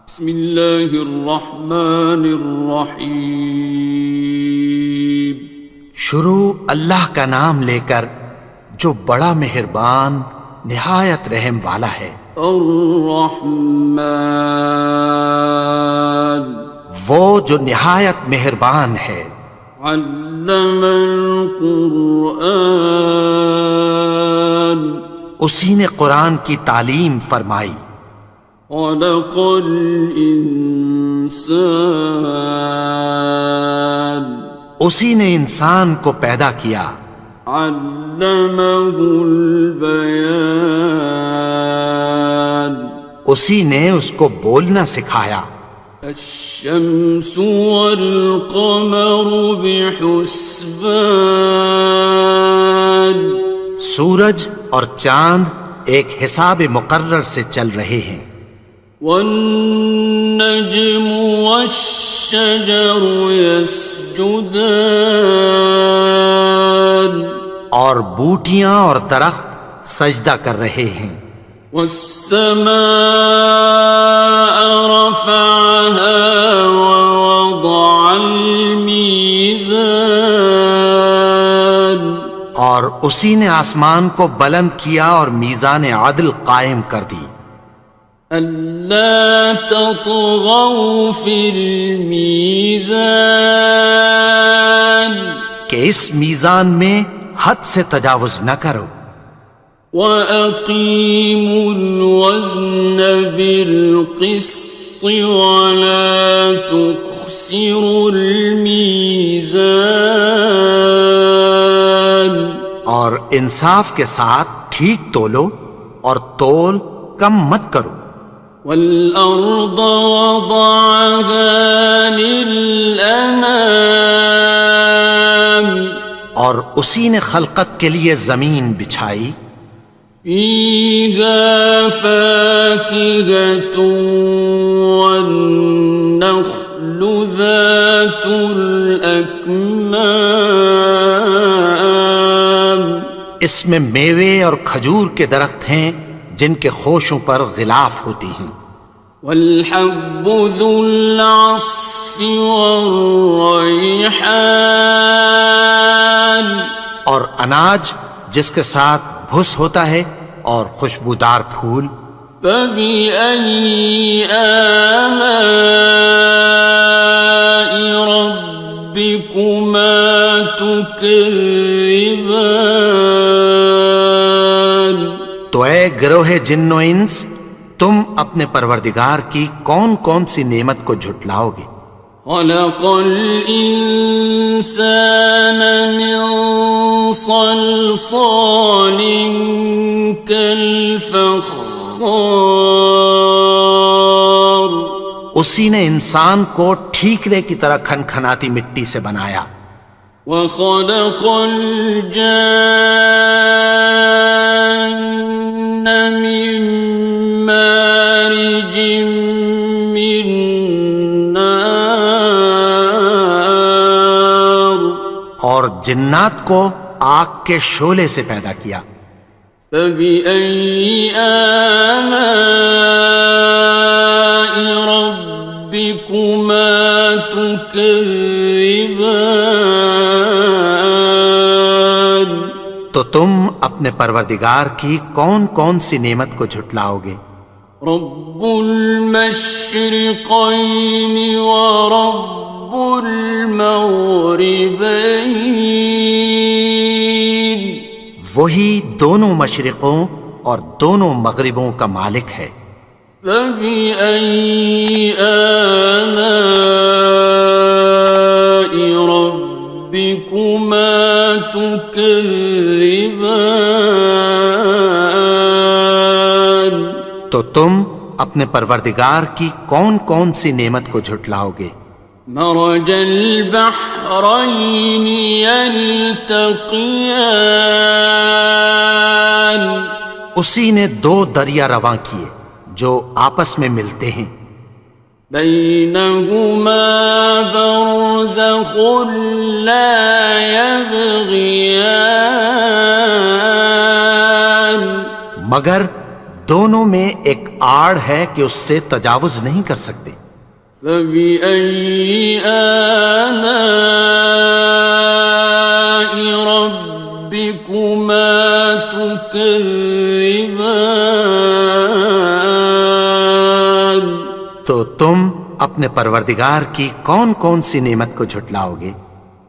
بسم اللہ الرحمن الرحیم۔ شروع اللہ کا نام لے کر جو بڑا مہربان نہایت رحم والا ہے۔ الرحمن، وہ جو نہایت مہربان ہے۔ علم القرآن، اسی نے قرآن کی تعلیم فرمائی۔ خلق الانسان، اسی نے انسان کو پیدا کیا۔ علمہ البیان، اسی نے اس کو بولنا سکھایا۔ الشمس والقمر بحسبان، سورج اور چاند ایک حساب مقرر سے چل رہے ہیں۔ والنجم والشجر يسجدان، اور بوٹیاں اور درخت سجدہ کر رہے ہیں۔ والسماء رفعها ووضع الميزان، اور اسی نے آسمان کو بلند کیا اور میزان عدل قائم کر دی۔ ألا تطغوا في الميزان، کہ اس میزان میں حد سے تجاوز نہ کرو۔ وَأَقِيمُوا الْوَزْنَ بِالْقِسْطِ وَلَا تُخْسِرُوا الْمِيزَانَ، اور انصاف کے ساتھ ٹھیک تولو اور تول کم مت کرو۔ وَالْأَرْضَ وَضَعَهَا لِلْأَنَامِ، اور اسی نے خلقت کے لیے زمین بچھائی۔ فِيهَا فَاكِهَةٌ وَالنَّخْلُ ذَاتُ الْأَكْمَامِ، اس میں میوے اور کھجور کے درخت ہیں جن کے خوشوں پر غلاف ہوتی ہیں۔ وَالْحَبُّ ذُو الْعَصْفِ وَالرَّيْحَانِ، اور اناج جس کے ساتھ بھس ہوتا ہے اور خوشبودار پھول۔ فَبِأَيِّ آلَاءِ رَبِّكُمَا تُكَذِّبَانِ، تو اے گروہ جن و انس، تم اپنے پروردگار کی کون کون سی نعمت کو جھٹلاؤ گے؟ خَلَقَ الْإِنسَانَ مِنْ صَلْصَالٍ كَالْفَخَّارِ، اسی نے انسان کو ٹھیکرے کی طرح کھنکھناتی مٹی سے بنایا۔ وَخَلَقَ الْجَانَّ مِن مَّارِجٍ مِّن نَّارٍ، اور جنات کو آگ کے شعلے سے پیدا کیا۔ فَبِأَيِّ آلَاءِ رَبِّكُمَا تُكَذِّبَانِ، تو تم اپنے پروردگار کی کون کون سی نعمت کو جھٹلاؤ گے؟ رب المشرقين ورب المغربين، وہی دونوں مشرقوں اور دونوں مغربوں کا مالک ہے۔ فَبِأَيِّ آلَاءِ رَبِّكُمَا تُكَذِّبَانِ، تو تم اپنے پروردگار کی کون کون سی نعمت کو جھٹلاؤ گے؟ مرج البحرين يلتقيان، اسی نے دو دریا رواں کیے جو آپس میں ملتے ہیں۔ بينهما برزخ لا يبغيان، مگر دونوں میں ایک آڑ ہے کہ اس سے تجاوز نہیں کر سکتے۔ فبأي آلاء ربكما تكذبان؟ تو تم اپنے پروردگار کی کون کون سی نعمت کو جھٹلاؤ گے؟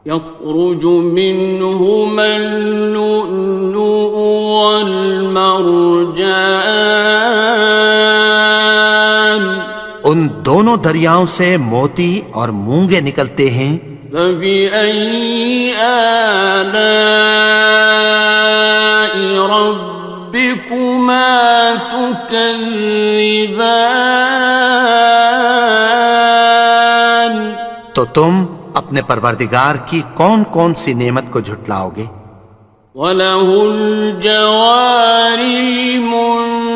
يخرج منهما اللؤلؤ والمرجان ان دونوں دریاؤں سے موتی اور مونگے نکلتے ہیں۔ فبأي آلاء ربكما تكذبان؟ تو تم اپنے پروردگار کی کون کون سی نعمت کو جھٹلاؤ گے؟ وَلَهُ الْجَوَارِ الْمُنشَآتُ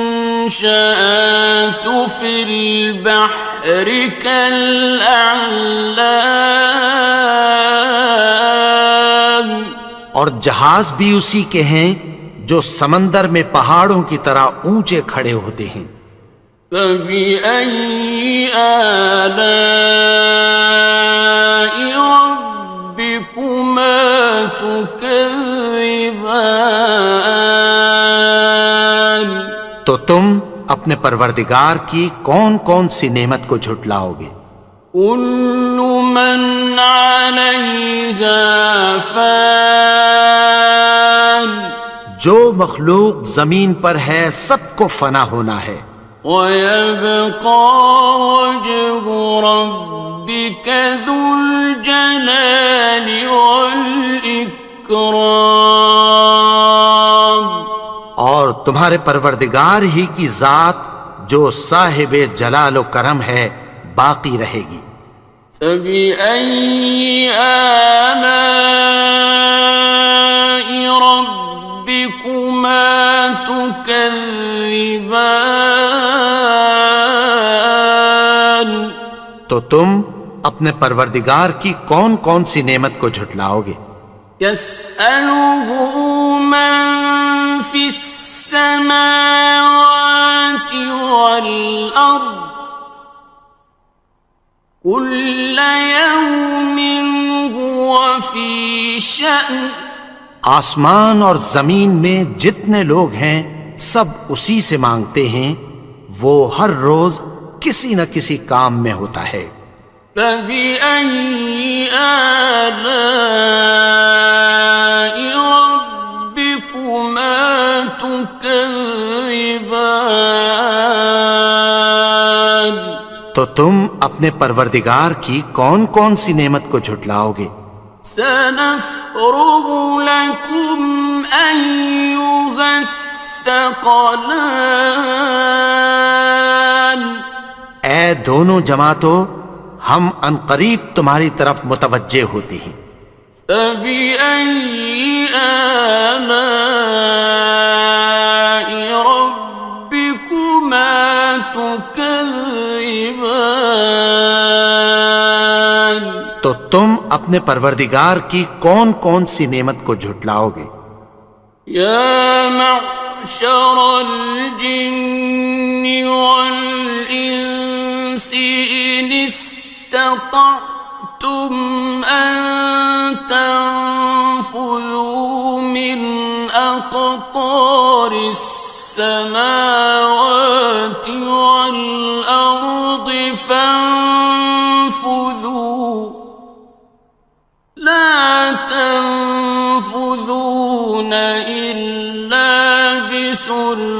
فِي الْبَحْرِ كَالْأَعْلَامِ، اور جہاز بھی اسی کے ہیں جو سمندر میں پہاڑوں کی طرح اونچے کھڑے ہوتے ہیں۔ فَبِأَيِّ آلَاءِ رَبِّكُمَا تُكَذِّبَانِ؟ تو تم اپنے پروردگار کی کون کون سی نعمت کو جھٹلاؤ گے؟ كُلُّ مَنْ عَلَيْهَا فَانٍ، جو مخلوق زمین پر ہے سب کو فنا ہونا ہے۔ وَيَبْقَى وَجْهُ رَبِّكَ ذُو الْجَلَالِ وَالْإِكْرَامِ، اور تمہارے پروردگار ہی کی ذات جو صاحب جلال و کرم ہے باقی رہے گی۔ فَبِأَيِّ آلَاءِ رَبِّكُمَا تُكَذِّبَانِ؟ تو تم اپنے پروردگار کی کون کون سی نعمت کو جھٹلاؤ گے؟ يَسْأَلُهُ مَن فِي السَّمَاوَاتِ وَالْأَرْضِ كُلَّ يَوْمٍ هُوَ فِي شَأْنٍ، آسمان اور زمین میں جتنے لوگ ہیں سب اسی سے مانگتے ہیں، وہ ہر روز کسی نہ کسی کام میں ہوتا ہے۔ فَبِأَيِّ آلَاءِ رَبِّكُمَا تُكَذِّبَانِ؟ تو تم اپنے پروردگار کی کون کون سی نعمت کو جھٹلاؤ گے؟ سَنَفْرُغُ لَكُمْ أَيُّهَ الثَّقَلَانِ؟ اے دونوں جماعتوں، ہم عنقریب تمہاری طرف متوجہ ہوتے ہیں۔ فَبِأَيِّ آلَاءِ رَبِّكُمَا تُكَذِّبَانِ؟ تو تم اپنے پروردگار کی کون کون سی نعمت کو جھٹلاؤ گے؟ يَا مَعْشَرَ الْجِنِّ وَالْإِنسِ إِنِ اسْتَطَعْتُمْ أَن تَنفُذُوا مِنْ أَقْطَارِ السَّمَاوَاتِ وَالْأَرْضِ فَانفُذُوا لَا تَنفُذُونَ إِلَّا بِسُلْطَانٍ۔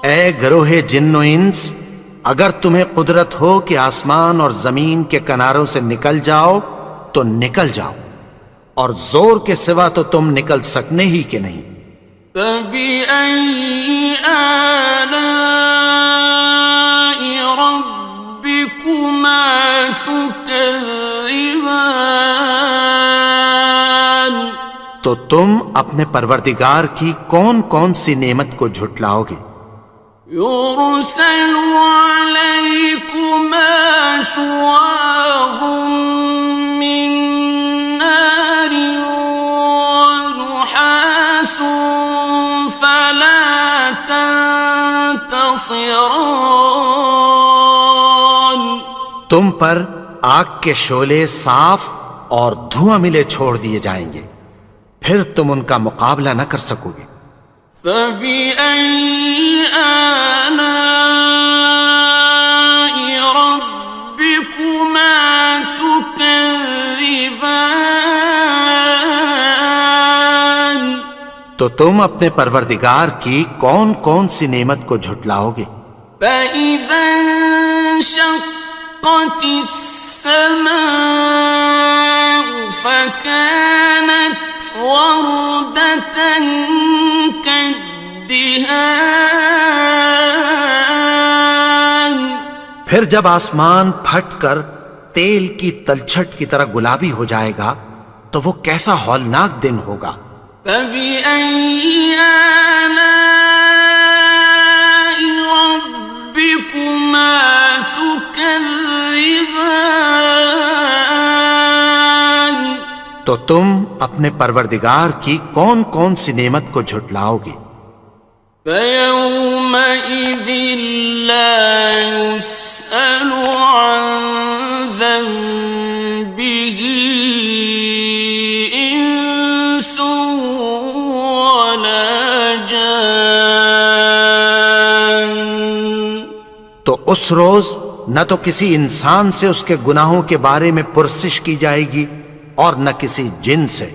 اے گروہ جن و انس، اگر تمہیں قدرت ہو کہ آسمان اور زمین کے کناروں سے نکل جاؤ تو نکل جاؤ، اور زور کے سوا تو تم نکل سکنے ہی کہ نہیں۔ فَبِأَيِّ آلَاءِ رَبِّكُمَا تُكَذِّبَانِ؟ تو تم اپنے پروردگار کی کون کون سی نعمت کو جھٹلاؤ گے؟ يُرْسَلُ عَلَيْكُمَا شُوَاظٌ مِّن نَّارٍ وَنُحَاسٌ فَلَا خصران. تم پر آگ کے شعلے صاف اور دھواں ملے چھوڑ دیے جائیں گے، پھر تم ان کا مقابلہ نہ کر سکو گے۔ فبأي آلاء ربكما تكذبان. تو تم اپنے پروردگار کی کون کون سی نعمت کو جھٹلاؤ گے؟ فإذا انشقت السماء فكانت وردة كالدهان. پھر جب آسمان پھٹ کر تیل کی تلچھٹ کی طرح گلابی ہو جائے گا تو وہ کیسا ہولناک دن ہوگا۔ فبأي آلاء ربكما تكذبان. تو تم اپنے پروردگار کی کون کون سی نعمت کو جھٹلاؤ گے؟ فيومئذ لا يسأل عن ذنبه إنس ولا جان. تو اس روز نہ تو کسی انسان سے اس کے گناہوں کے بارے میں پرسش کی جائے گی اور نہ کسی جن سے۔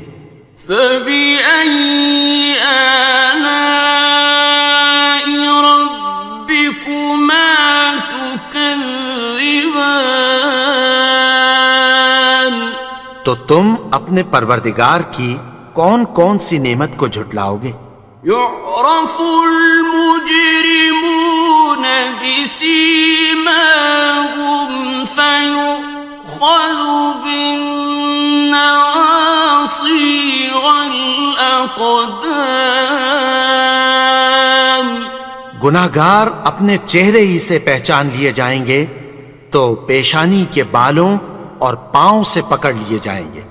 فبأي آلاء ربكما تكذبان. تو تم اپنے پروردگار کی کون کون سی نعمت کو جھٹلاؤ گے؟ يعرف المجرمون بسيماهم فيؤخذ بالنواصي والأقدام. گناہگار اپنے چہرے ہی سے پہچان لیے جائیں گے تو پیشانی کے بالوں اور پاؤں سے پکڑ لیے جائیں گے۔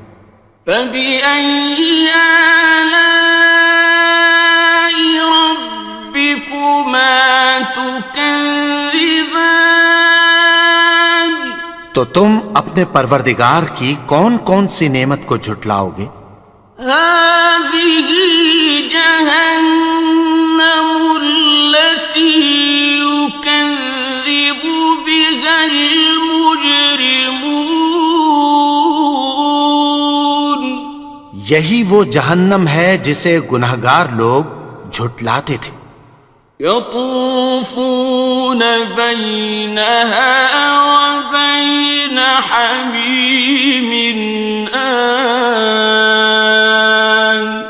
فبأي آلاء ربكما تكذبان. تو تم اپنے پروردگار کی کون کون سی نعمت کو جھٹلاؤ گے؟ هذه جهنم التي يكذب بها المجرمون. یہی وہ جہنم ہے جسے گناہگار لوگ جھٹلاتے تھے۔ يطوفون بينها وبين حميم آن.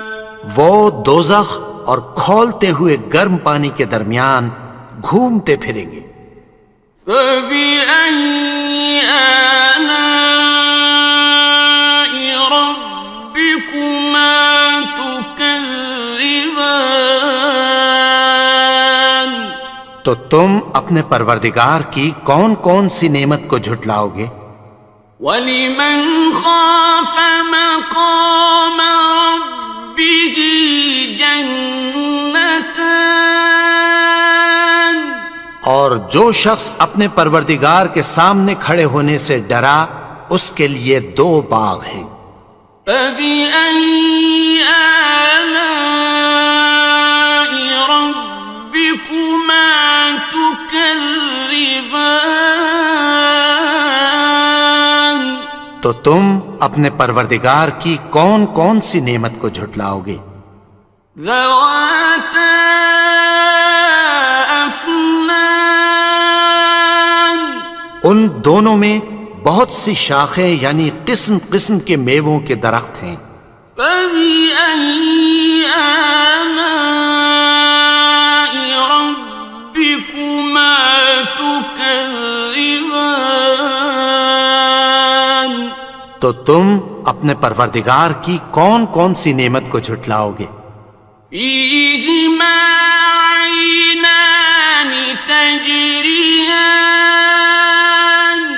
وہ دوزخ اور کھولتے ہوئے گرم پانی کے درمیان گھومتے پھریں گے۔ فبأي آلاء ربكما تكذبان. تو تم اپنے پروردگار کی کون کون سی نعمت کو جھٹلاؤ گے؟ وَلِمَنْ خَافَ مَقَامَ رَبِّهِ جَنَّتَانِ. اور جو شخص اپنے پروردگار کے سامنے کھڑے ہونے سے ڈرا اس کے لیے دو باغ ہیں۔ فَبِأَيِّ آلَاءِ رَبِّكُمَا تُكَذِّبَانِ. تو تم اپنے پروردگار کی کون کون سی نعمت کو جھٹلاؤ گے؟ ذَوَاتَا أَفْنَانٍ. ان دونوں میں بہت سی شاخیں یعنی قسم قسم کے میووں کے درخت ہیں۔ فَبِأَيِّ آلَاءِ رَبِّكُمَا تُكَذِّبَانِ. تو تم اپنے پروردگار کی کون کون سی نعمت کو جھٹلاؤ گے؟ فِيهِمَا عَيْنَانِ تَجْرِيَانِ.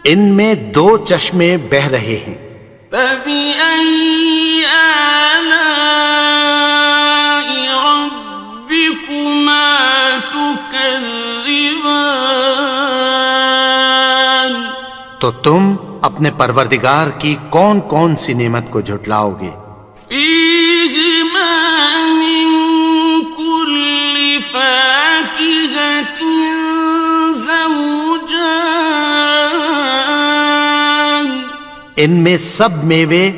ان میں دو چشمے بہہ رہے ہیں۔ فَبِأَيِّ آلَاءِ رَبِّكُمَا تُكَذِّبَانِ. تم اپنے پروردگار کی کون کون سی نعمت کو جھٹلاؤ گے؟ فيهما من كل فاكهة زوجان ان میں سب میوے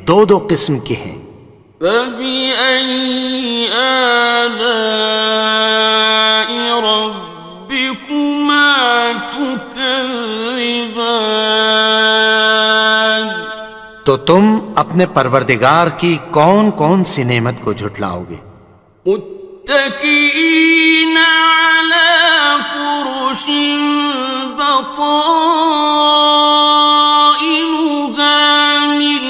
دو دو قسم کے ہیں۔ فبأي آلاء ربكما تكذبان تو تم اپنے پروردگار کی کون کون سی نعمت کو جھٹلاؤ گے؟ متكئين على فرش بطائنها من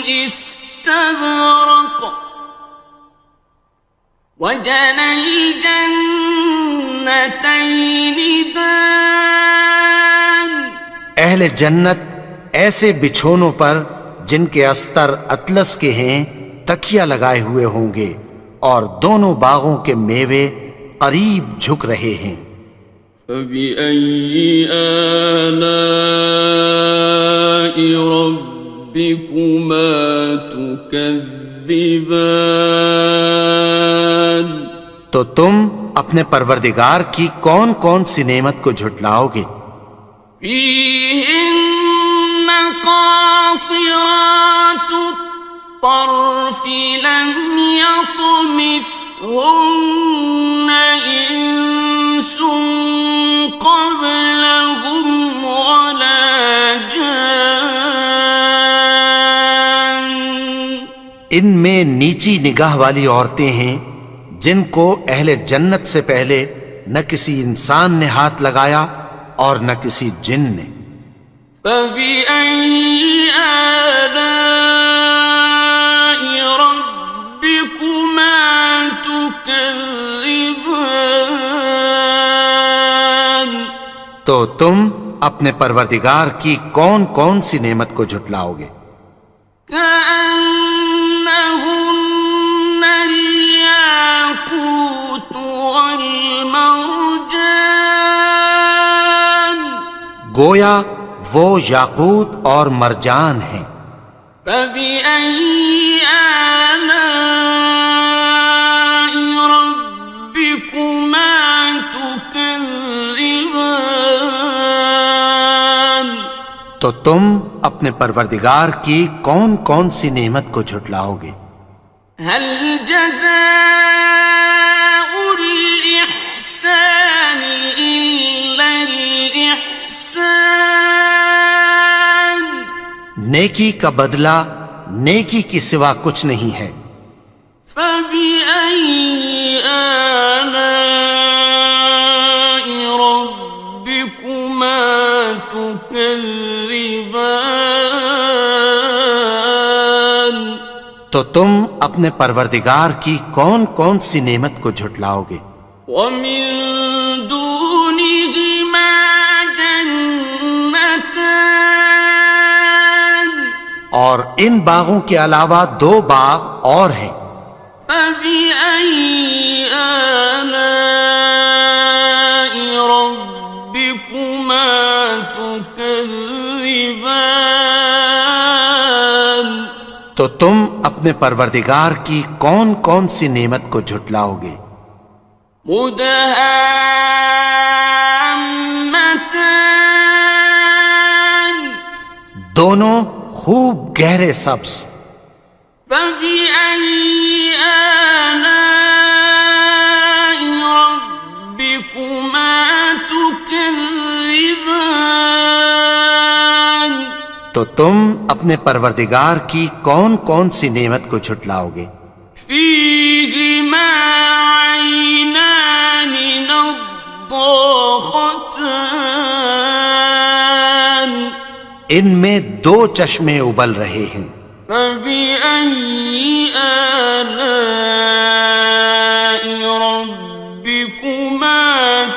استبرق وجنى الجنتين دان اہل جنت ایسے بچھونوں پر جن کے استر اطلس کے ہیں تکیہ لگائے ہوئے ہوں گے، اور دونوں باغوں کے میوے قریب جھک رہے ہیں۔ فبأي آلاء ربكما تكذبان تو تم اپنے پروردگار کی کون کون سی نعمت کو جھٹلاؤ گے؟ فيهن قاصرات الطرف لم يطمثهن إنس قبلهم ولا جان ان میں نیچی نگاہ والی عورتیں ہیں جن کو اہل جنت سے پہلے نہ کسی انسان نے ہاتھ لگایا اور نہ کسی جن نے۔ فبأي آلاء ربكما تكذبان تو تم اپنے پروردگار کی کون کون سی نعمت کو جھٹلاؤ گے؟ كأنهن الياقوت والمرجان گویا وہ یاقوت اور مرجان ہیں۔ فبأي آلاء ربكما تكذبان تو تم اپنے پروردگار کی کون کون سی نعمت کو جھٹلاؤ گے؟ هل جزاء الإحسان إلا الإحسان نیکی کا بدلہ نیکی کی سوا کچھ نہیں ہے۔ فبأي آلاء ربكما تكذبان تو تم اپنے پروردگار کی کون کون سی نعمت کو جھٹلاؤ گے؟ ومن دونهما جنتان اور ان باغوں کے علاوہ دو باغ اور ہیں۔ فبأي آلاء ربكما تكذبان تو تم اپنے پروردگار کی کون کون سی نعمت کو جھٹلاؤ گے؟ مدهامتان دونوں خوب گہرے سبز۔ فبأي آلاء ربكما تكذبان تو تم اپنے پروردگار کی کون کون سی نعمت کو جھٹلاؤ گے؟ فيهما عينان نضاختان ان میں دو چشمے ابل رہے ہیں۔ فبأي آلاء ربكما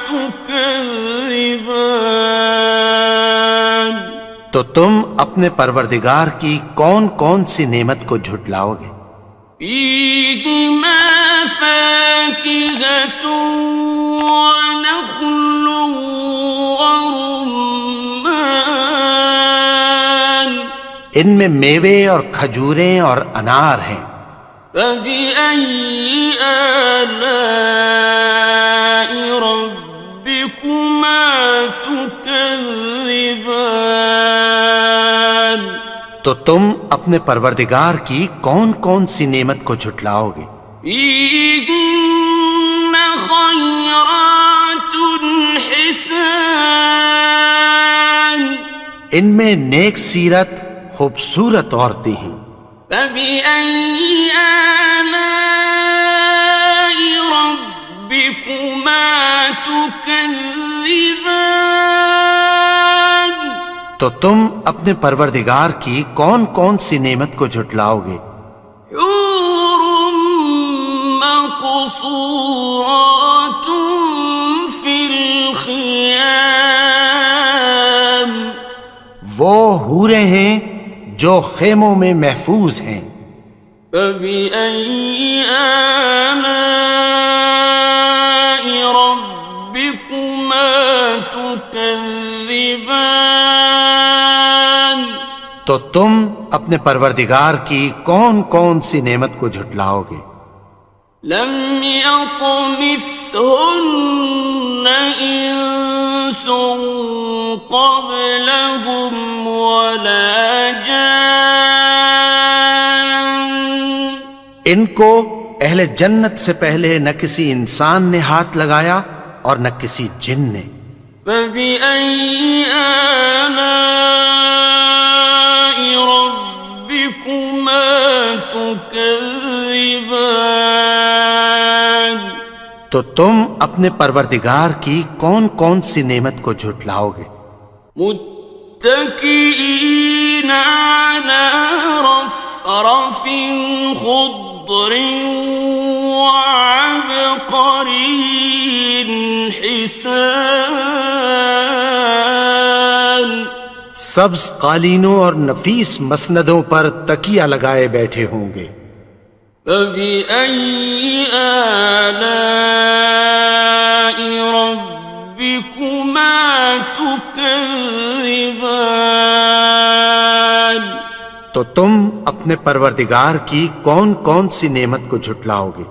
تكذبان تو تم اپنے پروردگار کی کون کون سی نعمت کو جھٹلاؤ گے؟ فيهما فاكهة ونخل ورمان ان میں میوے اور کھجوریں اور انار ہیں۔ فبأي آلاء ربكما تكذبان؟ تو تم اپنے پروردگار کی کون کون سی نعمت کو جھٹلاؤ گے؟ فيهن خيرات حسان، ان میں نیک سیرت خوبصورت عورتیں ہیں۔ فبأي آلاء ربكما تكذبان؟ تو تم اپنے پروردگار کی کون کون سی نعمت کو جھٹلاؤ گے؟ حور مقصورات في الخيام، وہ حوریں ہیں جو خیموں میں محفوظ ہیں۔ فبأي آلاء ربكما تكذبان؟ تو تم اپنے پروردگار کی کون کون سی نعمت کو جھٹلاؤ گے؟ لم يطمثهن إنس قبلهم ولا جان، ان کو اہل جنت سے پہلے نہ کسی انسان نے ہاتھ لگایا اور نہ کسی جن نے۔ فبأي آلاء ربكما تكذبان؟ تو تم اپنے پروردگار کی کون کون سی نعمت کو جھٹلاؤ گے؟ متكئين على رفرف خضر وعبقري حسان، سبز قالینوں اور نفیس مسندوں پر تکیہ لگائے بیٹھے ہوں گے۔ فبأي آلاء ربكما تكذبان؟ تو تم اپنے پروردگار کی کون کون سی نعمت کو جھٹلاؤ گے؟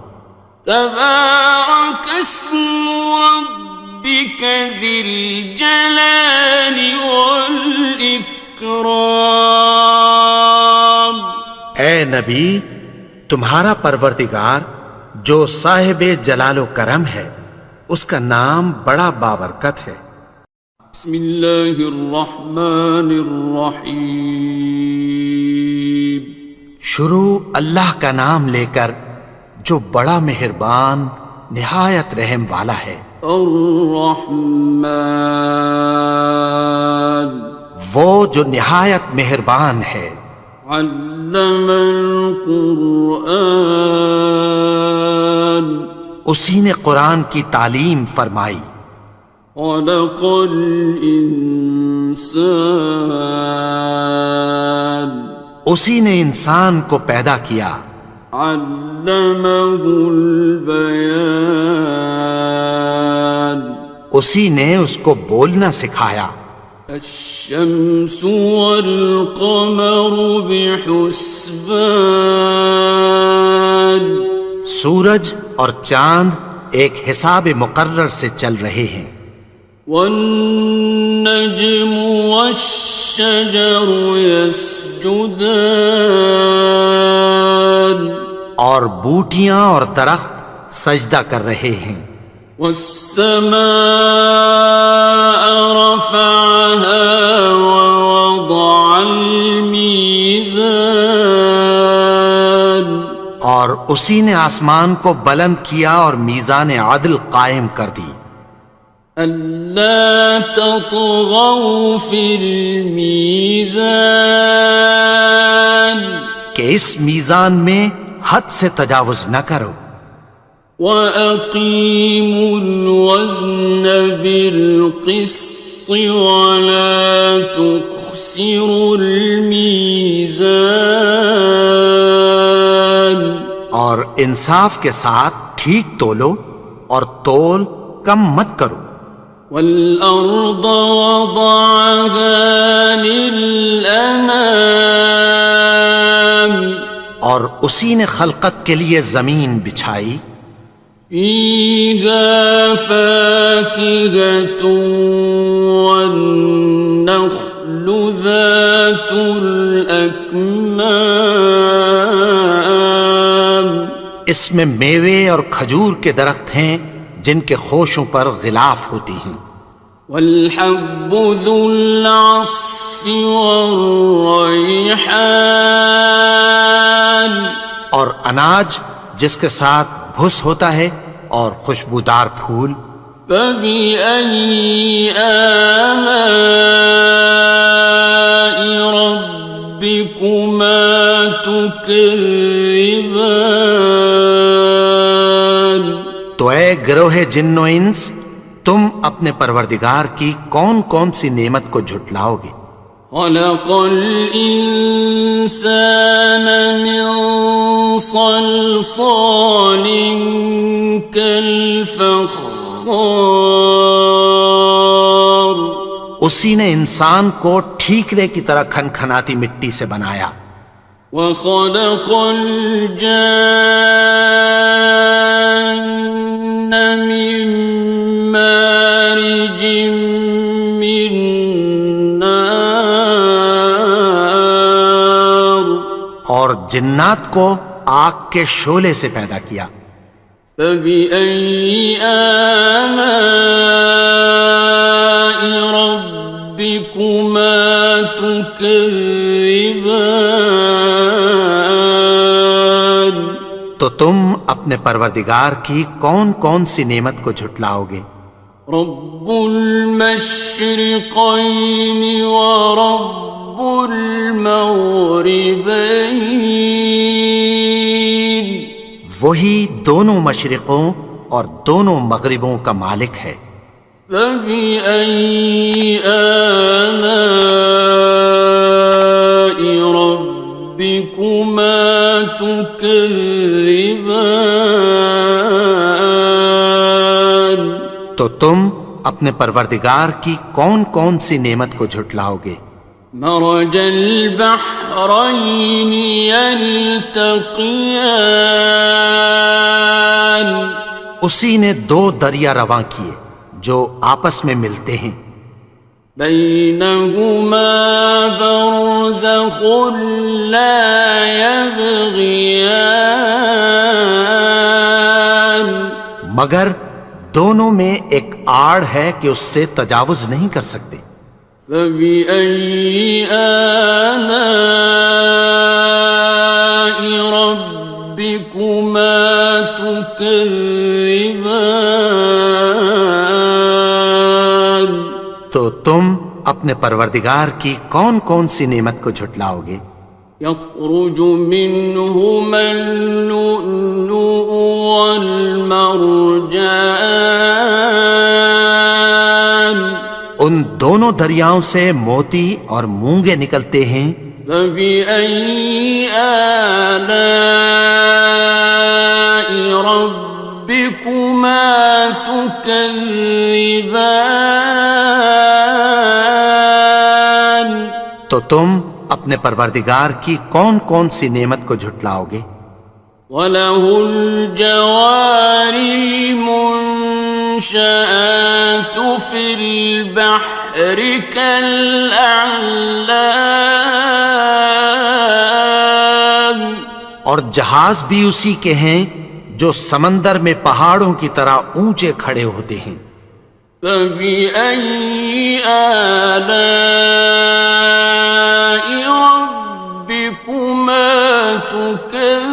تبارك اسم ربك ذي الجلال والإكرام۔ اے نبی، تمہارا پروردگار جو صاحب جلال و کرم ہے، اس کا نام بڑا بابرکت ہے۔ بسم اللہ الرحمن الرحیم، شروع اللہ کا نام لے کر جو بڑا مہربان نہایت رحم والا ہے۔ الرحمن، وہ جو نہایت مہربان ہے۔ علم القرآن، اسی نے قرآن کی تعلیم فرمائی۔ خلق الانسان، اسی نے انسان کو پیدا کیا۔ علمہ البیان، اسی نے اس کو بولنا سکھایا۔ الشمس والقمر بحسبان، سورج اور چاند ایک حساب مقرر سے چل رہے ہیں۔ والنجم والشجر يسجدان، اور بوٹیاں اور درخت سجدہ کر رہے ہیں۔ والسماء رفعها ووضع الميزان، اور اسی نے آسمان کو بلند کیا اور میزان عدل قائم کر دی۔ ألا تطغوا في الميزان، کہ اس میزان میں حد سے تجاوز نہ کرو۔ وَأَقِيمُوا الْوَزْنَ بِالْقِسْطِ وَلَا تُخْسِرُوا الْمِيزَانَ، اور انصاف کے ساتھ ٹھیک تولو اور تول کم مت کرو۔ وَالْأَرْضَ وَضَعَهَا لِلْأَنَامِ، اور اسی نے خلقت کے لیے زمین بچھائی، فيها فاكهة والنخل ذات الأكمام، اس میں میوے اور کھجور کے درخت ہیں جن کے خوشوں پر غلاف ہوتی ہیں، والحب ذو العصف والریحان، اور اناج جس کے ساتھ بھس ہوتا ہے اور خوشبودار پھول، فبأي آلاء ربكما تكذبان۔ تو اے گروہ جن و انس، تم اپنے پروردگار کی کون کون سی نعمت کو جھٹلاؤ گے؟ خلق الإنسان من صلصال كالفخار، اسی نے انسان کو ٹھیکرے کی طرح کھنکھناتی مٹی سے بنایا، وخلق الجان من مارج من نار، اور جنات کو آگ کے شعلے سے پیدا کیا، فبأي آلاء ربكما تكذبان۔ تو تم اپنے پروردگار کی کون کون سی نعمت کو جھٹلاؤ گے؟ رب المشرقين ورب المغربين، وہی دونوں مشرقوں اور دونوں مغربوں کا مالک ہے، فبأي آلاء ربكما تكذبان۔ تو تم اپنے پروردگار کی کون کون سی نعمت کو جھٹلاؤ گے؟ مرج البحرين يلتقيان، اسی نے دو دریا رواں کیے جو آپس میں ملتے ہیں، بينهما برزخ لا يبغيان، مگر دونوں میں ایک آڑ ہے کہ اس سے تجاوز نہیں کر سکتے، فبأي آلاء ربكما تكذبان۔ تو تم اپنے پروردگار کی کون کون سی نعمت کو جھٹلاؤ گے؟ يخرج منهما اللؤلؤ والمرجان، ان دونوں دریاؤں سے موتی اور مونگے نکلتے ہیں، فبأي آلاء ربكما تكذبان۔ تو تم اپنے پروردگار کی کون کون سی نعمت کو جھٹلاؤ گے؟ وَلَهُ الْجَوَارِ الْمُنشَآتُ فِي الْبَحْرِ كَالْأَعْلَامِ، اور جہاز بھی اسی کے ہیں جو سمندر میں پہاڑوں کی طرح اونچے کھڑے ہوتے ہیں، فَبِأَيِّ آلَاءِ رَبِّكُمَا تُكَذِّبَانِ۔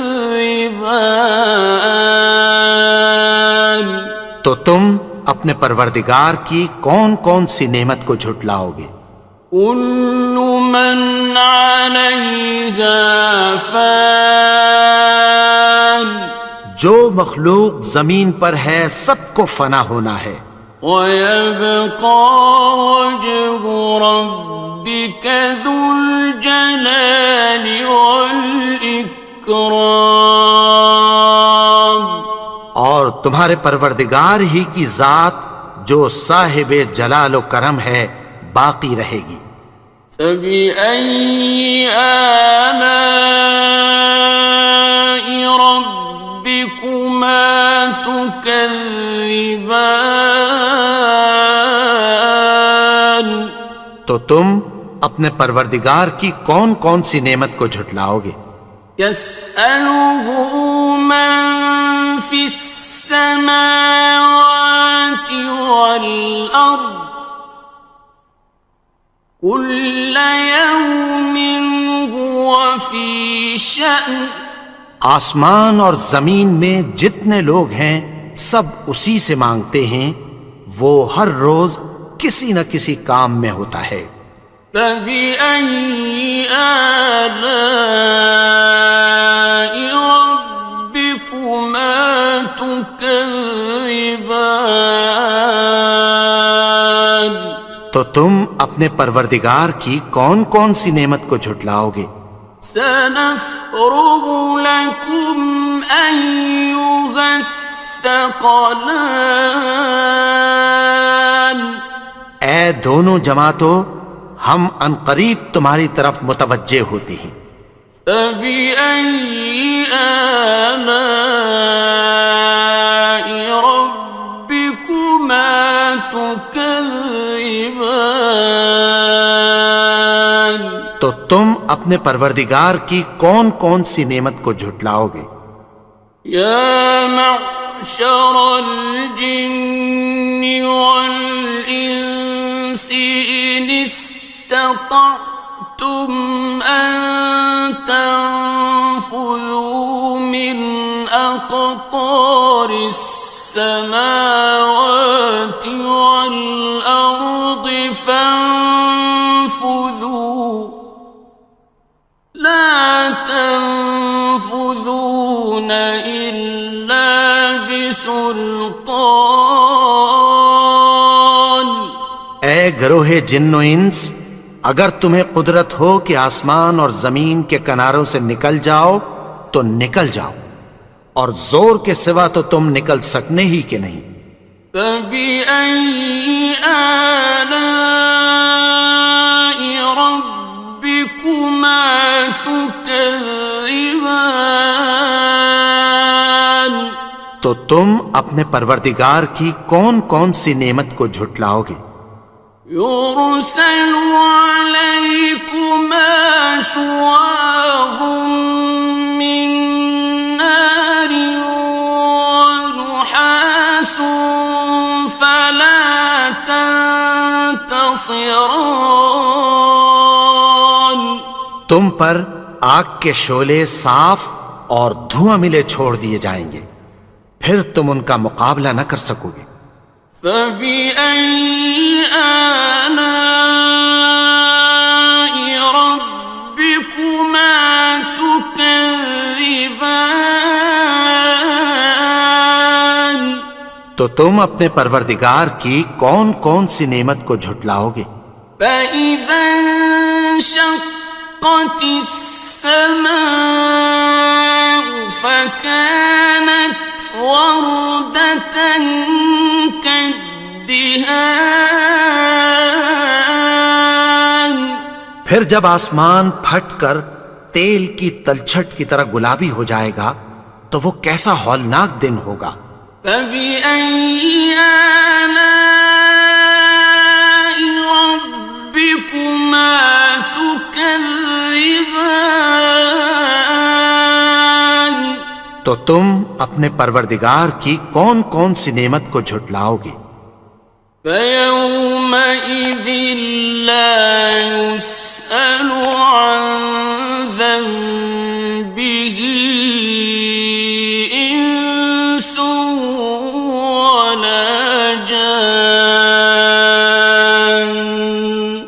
تو تم اپنے پروردگار کی کون کون سی نعمت کو جھٹلاؤ گے؟ كل من عليها فان، جو مخلوق زمین پر ہے سب کو فنا ہونا ہے، ويبقى وجه ربك ذو الجلال والإكرام، اور تمہارے پروردگار ہی کی ذات جو صاحب جلال و کرم ہے باقی رہے گی، فبأي آلاء ربكما تكذبان؟ تو تم اپنے پروردگار کی کون کون سی نعمت کو جھٹلاؤ گے؟ يسأله من في السماوات والأرض كل يوم هو في شأن. آسمان اور زمین میں جتنے لوگ ہیں سب اسی سے مانگتے ہیں، وہ ہر روز کسی نہ کسی کام میں ہوتا ہے۔ فبأي آلاء ربكما تكذبان؟ تو تم اپنے پروردگار کی کون کون سی نعمت کو جھٹلاؤ گے؟ سنفرغ لكم أيها الثقلان. اے دونوں جماعتوں، ہم عنقریب تمہاری طرف متوجہ ہوتے ہیں۔ فبأي آلاء ربكما تكذبان؟ تو تم اپنے پروردگار کی کون کون سی نعمت کو جھٹلاؤ گے؟ یا معشر الجن والانس ان استطعتم ان تنفذوا من اقطار السماوات والارض فانفذوا لا تنفذون إلا بسلطان. اے گروہ جن و انس، اگر تمہیں قدرت ہو کہ آسمان اور زمین کے کناروں سے نکل جاؤ تو نکل جاؤ، اور زور کے سوا تو تم نکل سکنے ہی کہ نہیں۔ فبأي آلاء ربكما تكذبان؟ تو تم اپنے پروردگار کی کون کون سی نعمت کو جھٹلاؤ گے؟ يرسل عليكما شواظ من نار ونحاس فلا تنتصران. تم پر آگ کے شعلے صاف اور دھواں ملے چھوڑ دیے جائیں گے، پھر تم ان کا مقابلہ نہ کر سکو گے۔ فبأي آلاء ربكما تكذبان؟ تو تم اپنے پروردگار کی کون کون سی نعمت کو جھٹلاؤ گے؟ فإذا انشقت السماء فكانت وردة كالدهان. پھر جب آسمان پھٹ کر تیل کی تلچھٹ کی طرح گلابی ہو جائے گا تو وہ کیسا ہولناک دن ہوگا۔ فبأي آلاء ربكما تكذبان؟ تو تم اپنے پروردگار کی کون کون سی نعمت کو جھٹلاؤ گے؟ فيومئذ لا يسأل عن ذنبه إنس ولا جان.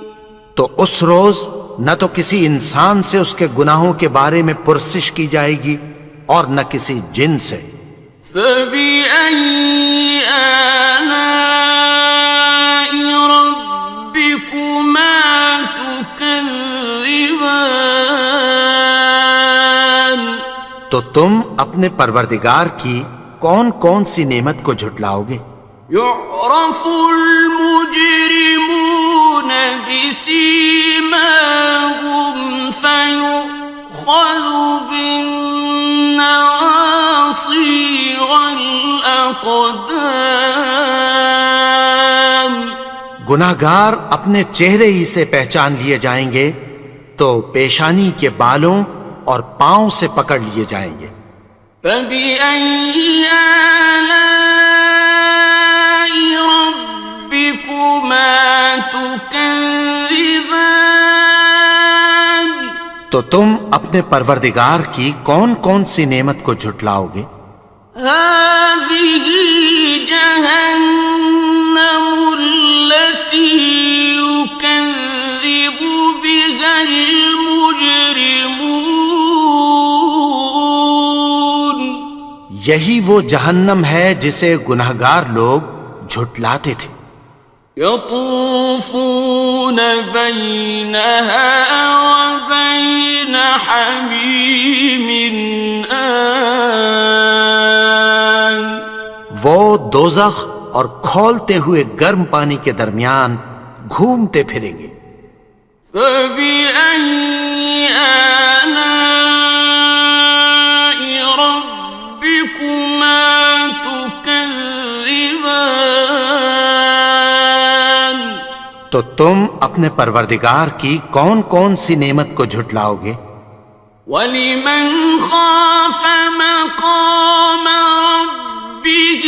تو اس روز نہ تو کسی انسان سے اس کے گناہوں کے بارے میں پرسش کی جائے گی اور نہ کسی جن سے۔ فبأي آلاء ربكما تكذبان؟ تو تم اپنے پروردگار کی کون کون سی نعمت کو جھٹلاؤ گے؟ يعرف المجرمون بسيماهم گناہگار اپنے چہرے ہی سے پہچان لیے جائیں گے تو پیشانی کے بالوں اور پاؤں سے پکڑ لیے جائیں گے۔ فَبِأَيِّ آلَاءِ رَبِّكُمَا تُكَذِّبَانِ؟ تو تم اپنے پروردگار کی کون کون سی نعمت کو جھٹلاؤ گے؟ هَٰذِهِ جَهَنَّمُ الَّتِي يُكَذِّبُ بِهَا الْمُجْرِمُونَ۔ یہی وہ جہنم ہے جسے گناہگار لوگ جھٹلاتے تھے۔ يطوفون بينها وبين حميم آن۔ وہ دوزخ اور کھولتے ہوئے گرم پانی کے درمیان گھومتے پھریں گے۔ فبأي آلاء ربكما تكذبان؟ تو تم اپنے پروردگار کی کون کون سی نعمت کو جھٹلاؤ گے؟ وَلِمَنْ خَافَ مَقَامَ رَبِّهِ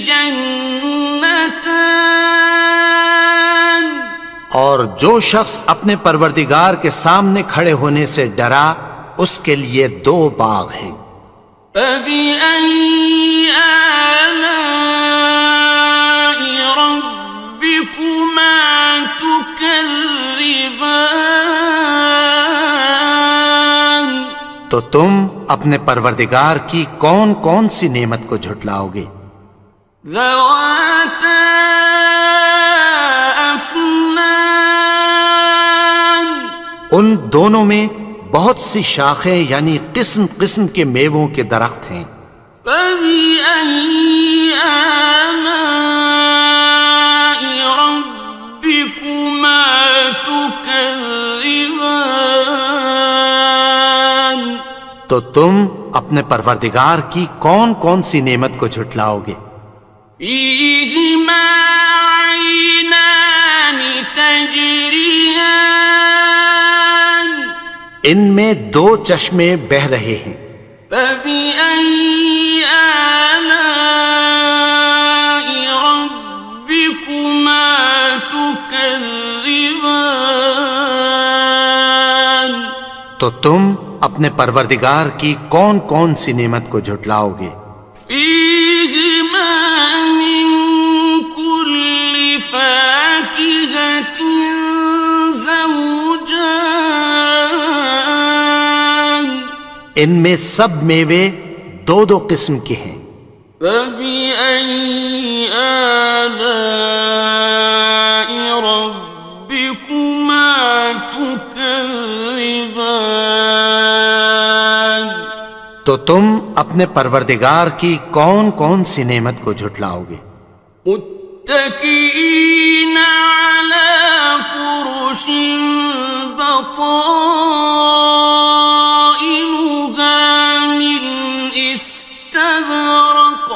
جَنَّتَانِ؟ اور جو شخص اپنے پروردگار کے سامنے کھڑے ہونے سے ڈرا اس کے لیے 2 باغ ہیں۔ فَبِأَيِّ آلَاءِ رَبِّكُمَا تُكَذِّبَانِ؟ تو تم اپنے پروردگار کی کون کون سی نعمت کو جھٹلاؤ گے؟ ذَوَاتَا أَفْنَانٍ؟ ان دونوں میں بہت سی شاخیں یعنی قسم قسم کے میووں کے درخت ہیں۔ فَبِأَيِّ آلَاءِ رَبِّكُمَا تُكَذِّبَانِ؟ تو تم اپنے پروردگار کی کون کون سی نعمت کو جھٹلاؤ گے؟ فِيهِمَا عَيْنَانِ تَجْرِيَانِ؟ ان میں 2 چشمے بہہ رہے ہیں۔ فَبِأَيِّ آلَاءِ رَبِّكُمَا تُكَذِّبَانِ؟ تو تم اپنے پروردگار کی کون کون سی نعمت کو جھٹلاؤ گے؟ فِيهِمَا مِن كُلِّ فَاكِهَةٍ زَوْجَانِ؟ ان میں سب میوے 2 قسم کے ہیں۔ فَبِأَيِّ آلَاءِ رَبِّكُمَا تُكَذِّبَانِ؟ تو تم اپنے پروردگار کی کون کون سی نعمت کو جھٹلاؤ گے؟ متكئين على فرش بطائنها من استبرق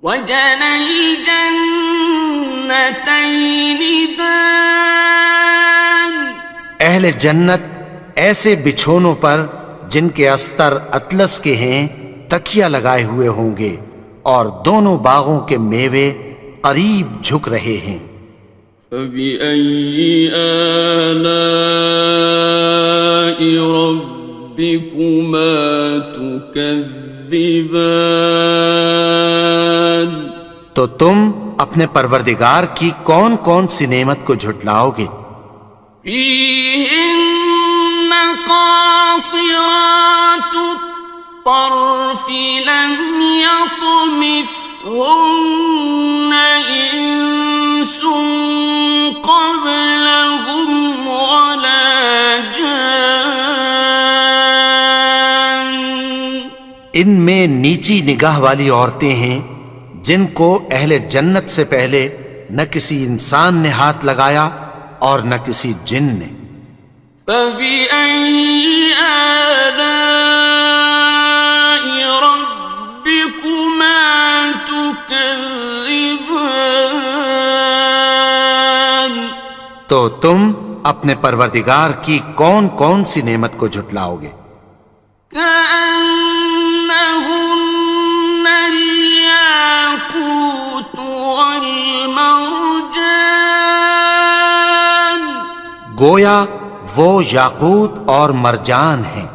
وجنى الجنتين دان۔ اہل جنت ایسے بچھونوں پر جن کے استر اطلس کے ہیں تکیہ لگائے ہوئے ہوں گے اور دونوں باغوں کے میوے قریب جھک رہے ہیں۔ فَبِأَيِّ آلَاءِ رَبِّكُمَا تُكَذِّبَانِ؟ تو تم اپنے پروردگار کی کون کون سی نعمت کو جھٹلاؤ گے؟ فِيهِنَّ قَاصِرَاتُ الطَّرْفِ لَمْ يَطْمِثْهُنَّ إِنسٌ قَبْلَهُمْ وَلَا جَانٌّ۔ ان میں نیچی نگاہ والی عورتیں ہیں جن کو اہل جنت سے پہلے نہ کسی انسان نے ہاتھ لگایا اور نہ کسی جن نے۔ فَبِأَيِّ آلَاءِ رَبِّكُمَا تُكَذِّبَانِ؟ تو تم اپنے پروردگار کی کون کون سی نعمت کو جھٹلاؤ گے؟ كأنهن الياقوت والمرجان گویا وہ یاقوت اور مرجان ہیں۔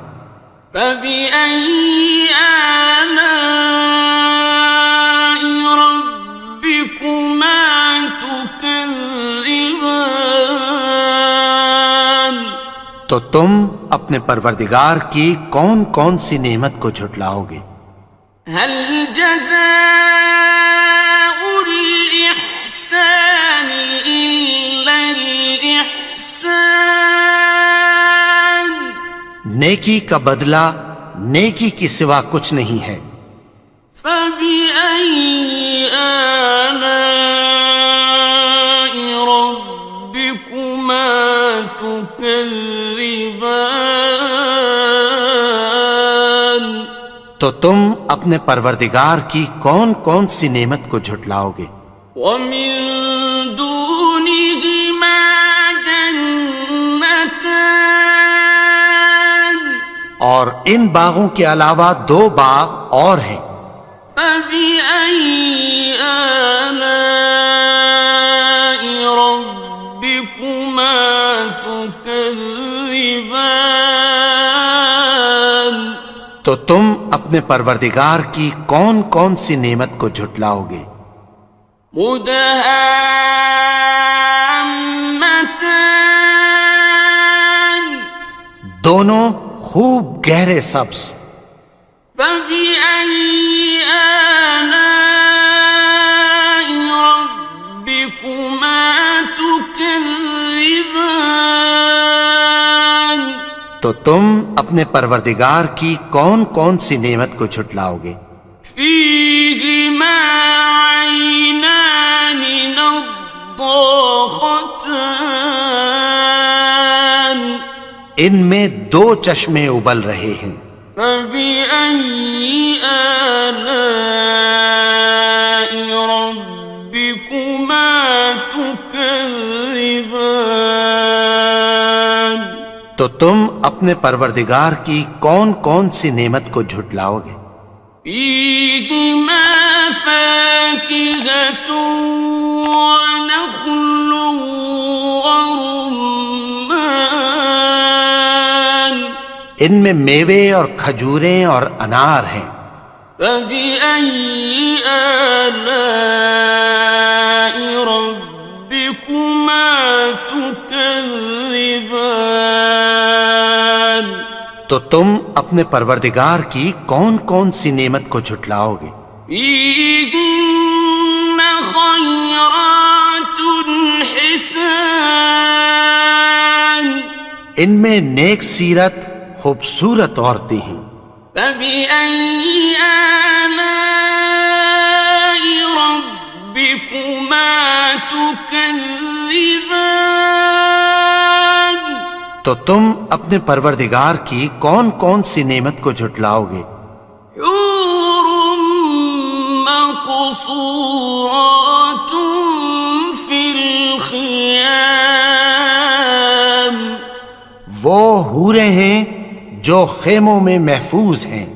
فبأي آلاء ربكما تكذبان تو تم اپنے پروردگار کی کون کون سی نعمت کو جھٹلاؤ گے؟ هل جزاء الإحسان إلا الإحسان نیکی کا بدلہ نیکی کی سوا کچھ نہیں ہے۔ فبأي آلاء ربكما تكذبان تو تم اپنے پروردگار کی کون کون سی نعمت کو جھٹلاؤ گے؟ ومن دونهما جنتان اور ان باغوں کے علاوہ دو باغ اور ہیں۔ فبأي آلاء ربكما تكذبان تو تم اپنے پروردگار کی کون کون سی نعمت کو جھٹلاؤ گے؟ مدهامتان دونوں خوب گہرے سبز۔ فبأي آلاء ربكما تكذبان تو تم اپنے پروردگار کی کون کون سی نعمت کو جھٹلاؤ گے؟ فيهما عينان نضاختان ان میں دو چشمے ابل رہے ہیں۔ فبأي آلاء ربكما تكذبان تو تم اپنے پروردگار کی کون کون سی نعمت کو جھٹلاؤ گے؟ فيهما فاكهة ونخل ورمان ان میں میوے اور کھجوریں اور انار ہیں۔ فبأي آلاء ربكما تكذبان تو تم اپنے پروردگار کی کون کون سی نعمت کو جھٹلاؤ گے؟ فيهن خيرات حسان ان میں نیک سیرت خوبصورت عورتیں ہیں۔ فبأي آلاء ربكما تكذبان تو تم اپنے پروردگار کی کون کون سی نعمت کو جھٹلاؤ گے؟ حور مقصورات في الخيام وہ حوریں ہیں جو خیموں میں محفوظ ہیں۔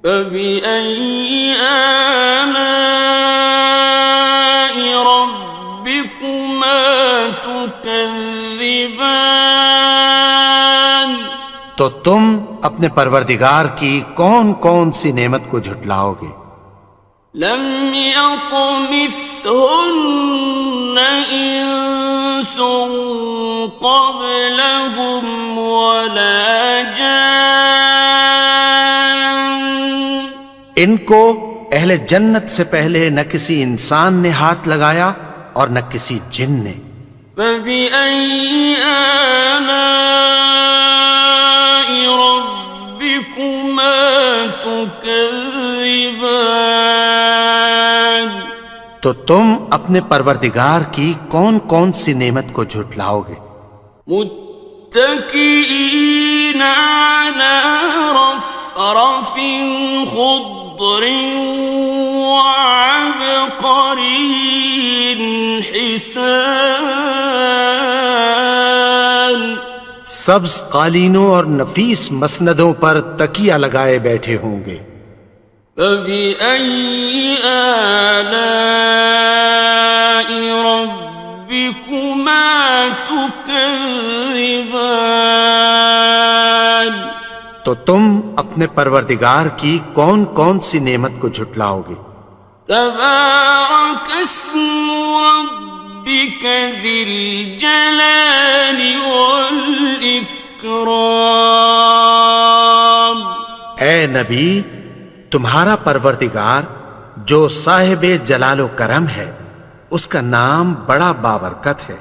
فبأي آلاء ربكما تكذبان تو تم اپنے پروردگار کی کون کون سی نعمت کو جھٹلاؤ گے؟ لم يطمثهن إنس قبلهم ولا جان ان کو اہل جنت سے پہلے نہ کسی انسان نے ہاتھ لگایا اور نہ کسی جن نے۔ فبأي آلاء ربكما تكذبان تو تم اپنے پروردگار کی کون کون سی نعمت کو جھٹلاؤ گے؟ متكئين على رفرف خضر وعبقري حسان سبز قالینوں اور نفیس مسندوں پر تکیہ لگائے بیٹھے ہوں گے. فبأي آلاء ربكما تكذبان. تو تم اپنے پروردگار کی کون کون سی نعمت کو جھٹلاؤ گے؟ تبارك اسم ربك ذي الجلال والإكرام. اے نبی، تمہارا پروردگار جو صاحب جلال و کرم ہے، اس کا نام بڑا بابرکت ہے.